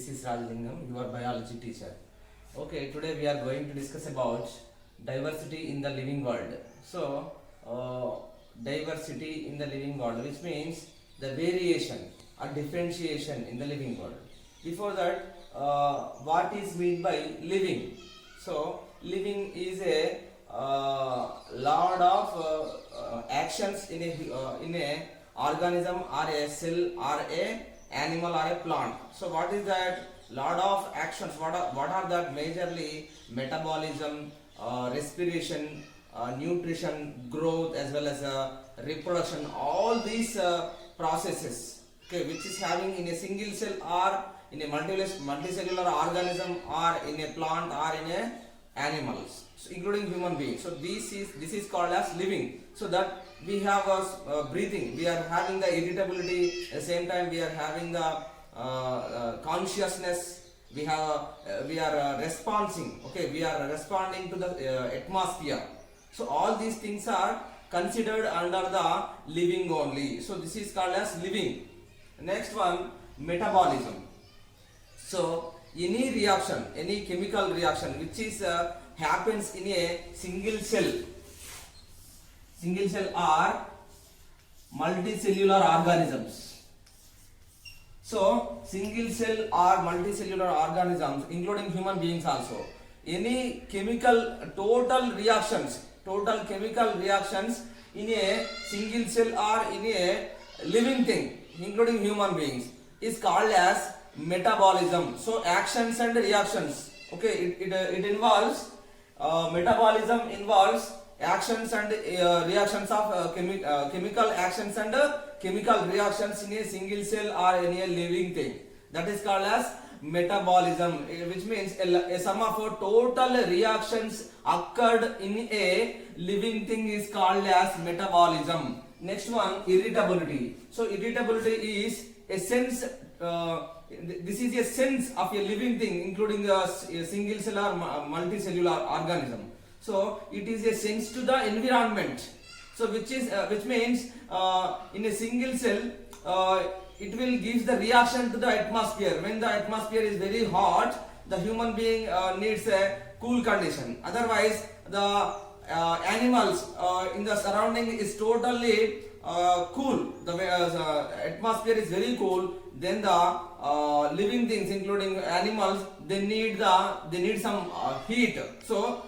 This is Rajalingam, your biology teacher. Okay, today we are going to discuss about diversity in the living world. So, diversity in the living world, which means the variation or differentiation in the living world. Before that, what is meant by living? So, living is a lot of actions in a organism or a cell or a animal or a plant. So what is that? Lot of actions. What are that? Majorly metabolism, respiration, nutrition, growth, as well as reproduction. All these processes, okay, which is having in a single cell or in a multicellular organism or in a plant or in a animals, so including human beings. So this is called as living. So that we have breathing, we are having the irritability, at the same time we are having the consciousness, we are responding, okay, we are responding to the atmosphere. So all these things are considered under the living only. So this is called as living. Next one, metabolism. So any reaction, any chemical reaction which is happens in a single cell or multicellular organisms. So single cell or multicellular organisms, including human beings also, any total chemical reactions in a single cell or in a living thing, including human beings, is called as metabolism. So actions and reactions, okay, it involves metabolism involves actions and reactions of chemical actions and chemical reactions in a single cell or in a living thing. That is called as metabolism, which means a sum of total reactions occurred in a living thing is called as metabolism. Next one, irritability. So irritability is a sense, this is a sense of a living thing, including a single cell or multicellular organism. So it is a sense to the environment. So which means in a single cell it will give the reaction to the atmosphere. When the atmosphere is very hot, the human being needs a cool condition. Otherwise, the animals in the surrounding is totally cool. The atmosphere is very cool. Then the living things, including animals, they need some heat. So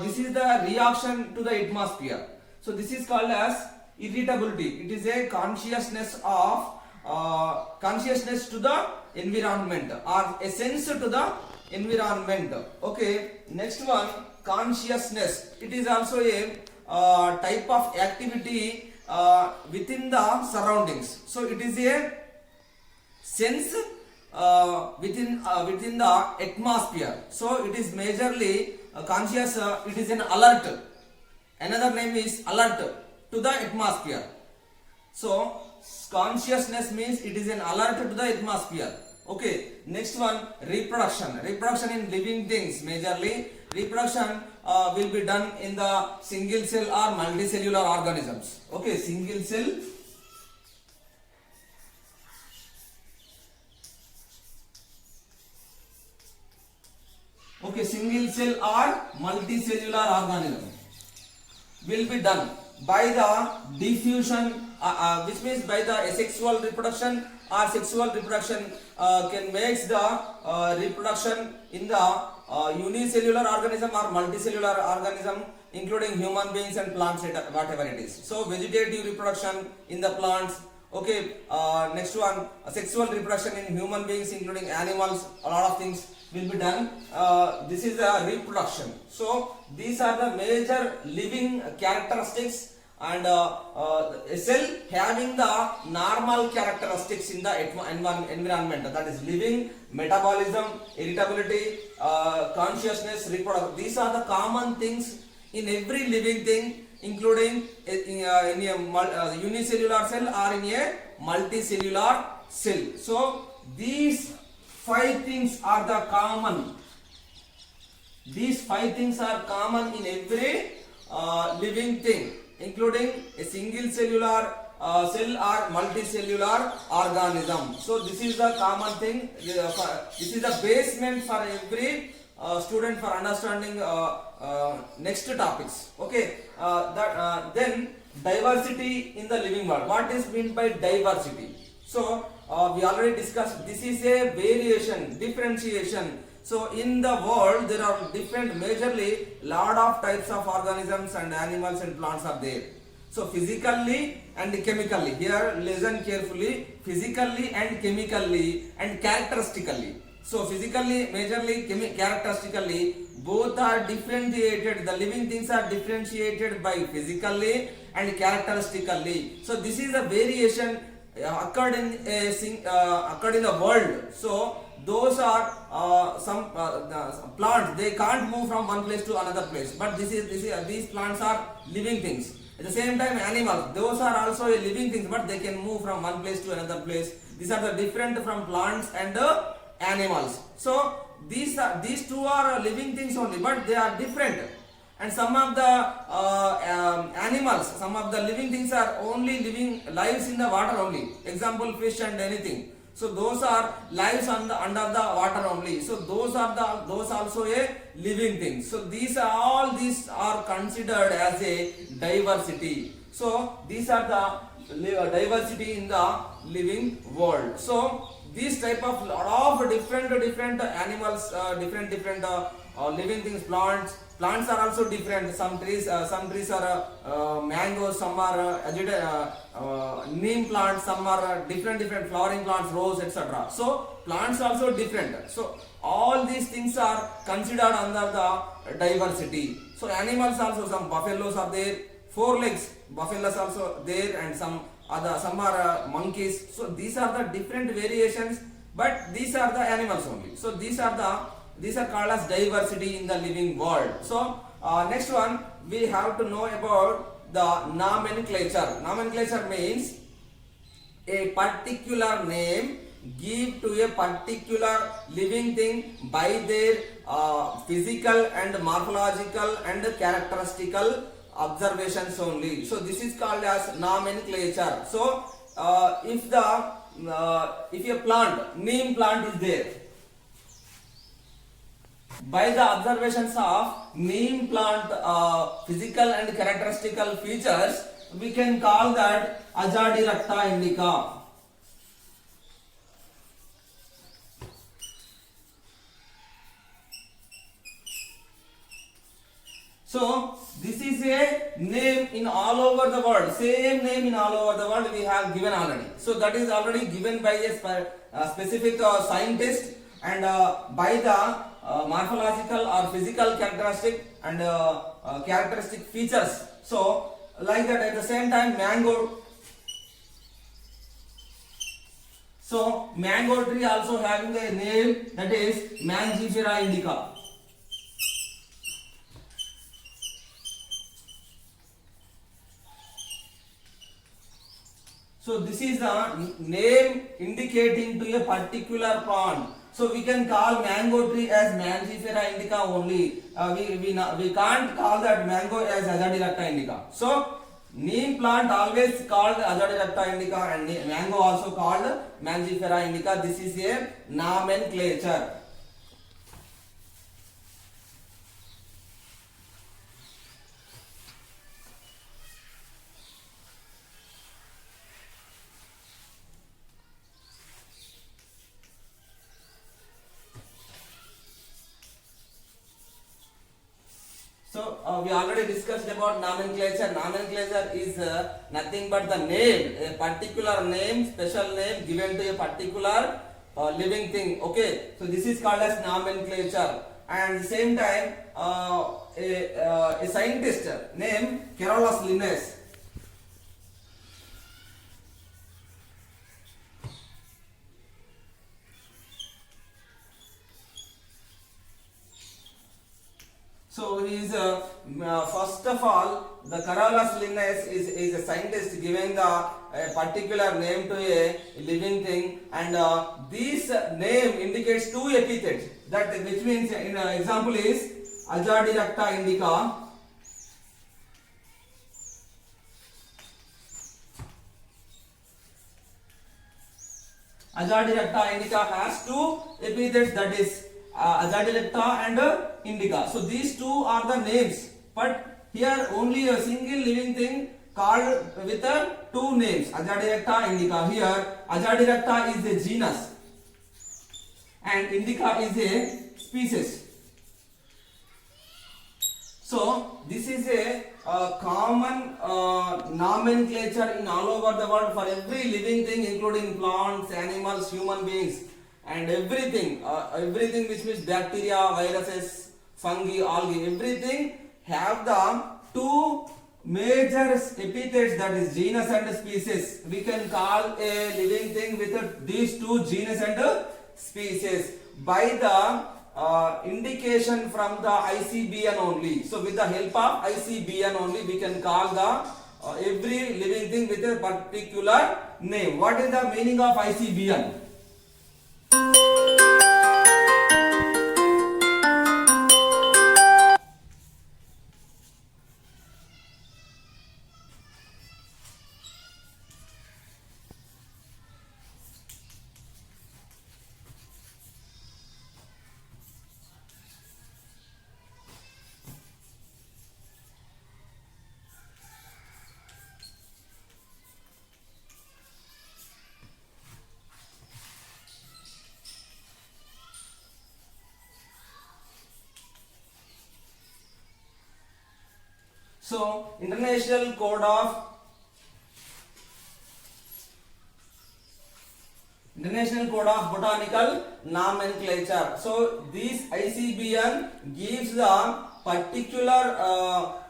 this is the reaction to the atmosphere. So this is called as irritability. It is a consciousness to the environment or a sense to the environment. Okay, next one, consciousness. It is also a type of activity within the surroundings. So it is a sense within the atmosphere. So it is majorly conscious. It is an alert. Another name is alert to the atmosphere. So consciousness means it is an alert to the atmosphere. Okay, next one, reproduction. Reproduction in living things, majorly reproduction will be done in the single cell or multicellular organisms. Okay, single cell or multicellular organism will be done by the diffusion, which means by the asexual reproduction or sexual reproduction can make the reproduction in the unicellular organism or multicellular organism, including human beings and plants, whatever it is. So vegetative reproduction in the plants. Okay, next one, sexual reproduction in human beings, including animals. A lot of things will be done. This is the reproduction. So these are the major living characteristics, and a cell having the normal characteristics in the environment, that is living, metabolism, irritability, consciousness, reproduction. These are the common things in every living thing, including in a unicellular cell or in a multicellular cell. So these 5 things are the common. These 5 things are common in every living thing, including a single cellular cell are multicellular organism. So this is the common thing. This is the basement for every student for understanding next topics. Okay. Then diversity in the living world. What is meant by diversity? So we already discussed. This is a variation, differentiation. So in the world there are different, majorly lot of types of organisms and animals and plants are there. So physically and chemically, here listen carefully, physically and chemically and characteristically. So physically, majorly, characteristically, both are differentiated. The living things are differentiated by physically and characteristically. So this is a variation occurred in the world. So those are some plants. They can't move from one place to another place. But these plants are living things. At the same time, animals. Those are also a living things, but they can move from one place to another place. These are the different from plants and animals. So these two are living things only, but they are different. And some of the animals, some of the living things are only living lives in the water only. Example, fish and anything. So those are lives under the water only. So those also a living thing. So these are considered as a diversity. So these are the diversity in the living world. So these type of lot of different animals, different living things, plants are also different. Some trees are mangoes, some are neem plants, some are different flowering plants, rose, etc. So plants also different. So all these things are considered under the diversity. So animals also, some buffaloes are there, 4 legs buffaloes also there, and some are monkeys. So these are the different variations, but these are the animals only. So these are called as diversity in the living world. So next one, we have to know about the nomenclature. Nomenclature means a particular name give to a particular living thing by their physical and morphological and characteristical observations only. So this is called as nomenclature. So if a plant, neem plant is there, by the observations of neem plant physical and characteristical features, we can call that Azadirachta indica. So this is a name in all over the world. Same name in all over the world we have given already. So that is already given by a specific scientist, and by the morphological or physical characteristic and characteristic features. So like that, at the same time, mango. So mango tree also having a name, that is Mangifera indica. So this is the name indicating to a particular plant. So we can call mango tree as Mangifera indica only. We can't call that mango as Azadirachta indica. So neem plant always called Azadirachta indica, and mango also called Mangifera indica. This is a nomenclature. So we already discussed about nomenclature. Nomenclature is nothing but the name, a particular name, special name given to a particular living thing. Okay, so this is called as nomenclature. And at the same time, a scientist named Carolus Linnaeus. So he is first of all, the Carolus Linnaeus is a scientist giving the particular name to a living thing, and this name indicates two epithets, that which means in example is Azadirachta indica. Azadirachta indica has two epithets, that is Azadirachta and indica. So these two are the names, but here only a single living thing called with two names, Azadirachta, indica. Here Azadirachta is a genus and indica is a species. So this is a common nomenclature in all over the world for every living thing, including plants, animals, human beings, and everything. Everything which means bacteria, viruses, fungi, algae, everything have the two major epithets, that is genus and species. We can call a living thing with these two, genus and species, by the indication from the ICBN only. So with the help of ICBN only we can call the every living thing with a particular name. What is the meaning of ICBN? So International Code of Botanical Nomenclature. So this ICBN gives the particular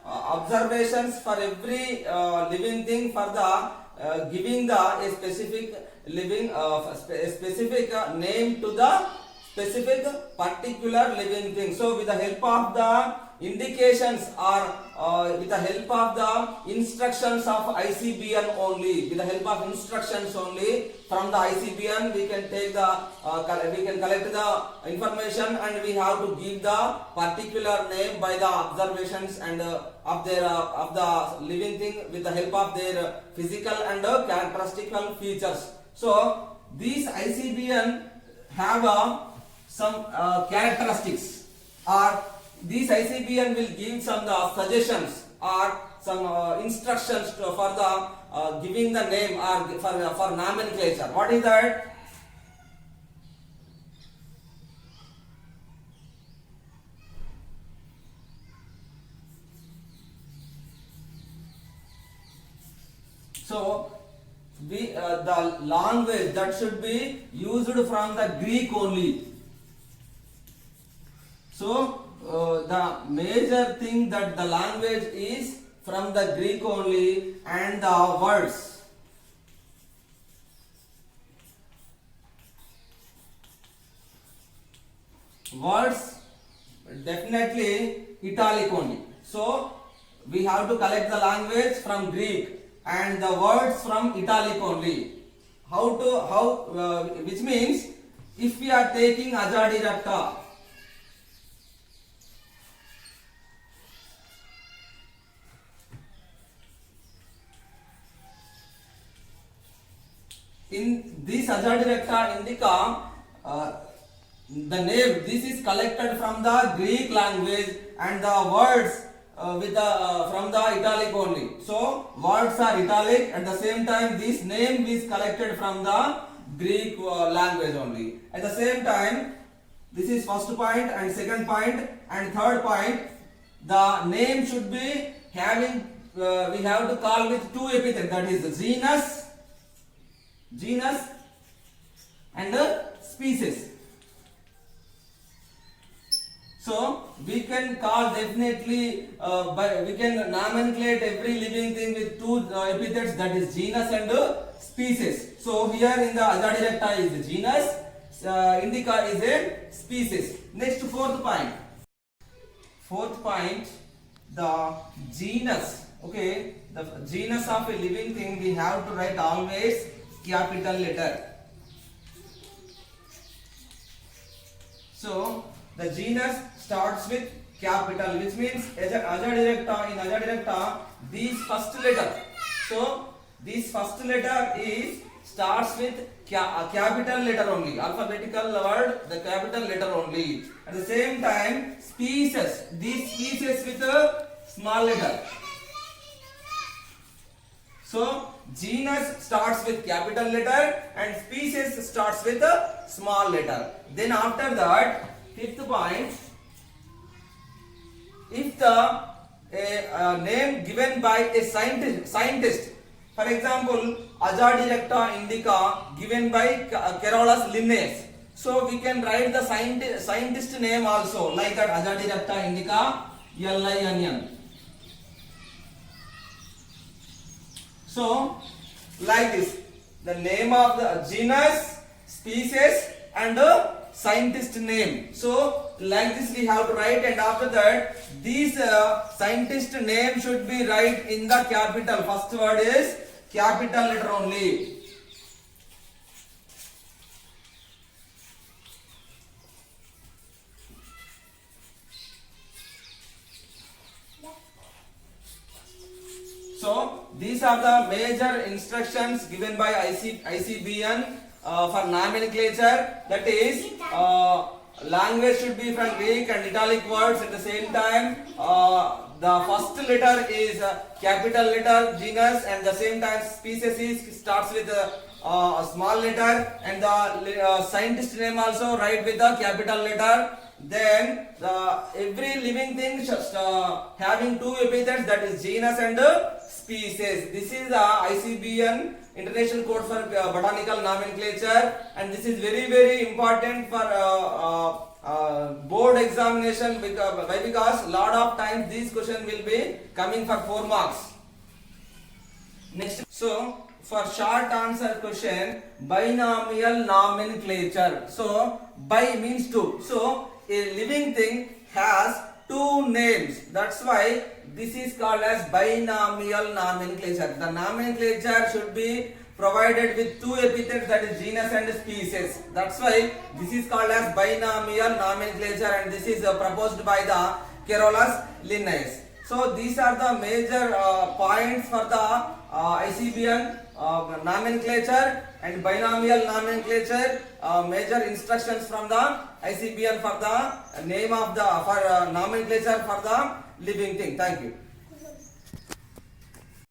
observations for every living thing, for the giving the a specific living specific name to the specific particular living thing. So with the help of the indications or with the help of the instructions of ICBN only, with the help of instructions only from the ICBN we can take the we can collect the information and we have to give the particular name by the observations and of their of the living thing with the help of their physical and characteristical features. So these ICBN have some characteristics, or these ICBN will give some suggestions or some instructions for the giving the name or for nomenclature. What is that? So the language that should be used from the Greek only. So the major thing that the language is from the Greek only, and the words definitely italic only. So we have to collect the language from Greek and the words from italic only. Which means if we are taking Azadirachta, in this Azadirachta indica, the name, this is collected from the Greek language and the words with the from the italic only. So words are italic, at the same time this name is collected from the Greek language only. At the same time, this is first point and second point and third point. The name should be having we have to call with two epithets, that is genus and species. So we can call definitely we can nomenclate every living thing with two epithets, that is genus and species. So here in the Azadirachta is the genus, indica is a species. Next, fourth point. Fourth point, the genus. Okay, the genus of a living thing we have to write always capital letter. So the genus starts with capital, which means Azadirachta, in Azadirachta, this first letter. So this first letter is starts with capital letter only. Alphabetical word, the capital letter only. At the same time, species, these species with a small letter. So genus starts with capital letter and species starts with a small letter. Then after that, fifth point, if the name given by a scientist, for example, Azadirachta indica given by Carolus Linnaeus. So we can write the scientist name also like that, Azadirachta indica LINN. So like this, the name of the genus, species and the scientist name. So like this we have to write, and after that this scientist name should be write in the capital. First word is capital letter only. So these are the major instructions given by ICBN for nomenclature. That is, language should be from Greek and Italic words. At the same time, the first letter is capital letter, genus, and the same time species starts with a small letter, and the scientist name also write with the capital letter. Then every living thing having two epithets, that is genus and species. This is the ICBN International Code for Botanical Nomenclature, and this is very important for board examination. Why? Because lot of times these questions will be coming for 4 marks. Next, so for short answer question, binomial nomenclature. So bi means two. So a living thing has two names. That's why this is called as binomial nomenclature. The nomenclature should be provided with two epithets, that is genus and species. That's why this is called as binomial nomenclature, and this is proposed by the Carolus Linnaeus. So these are the major points for the ICBN nomenclature and binomial nomenclature. Major instructions from the ICBN for the name of the nomenclature for the living thing. Thank you.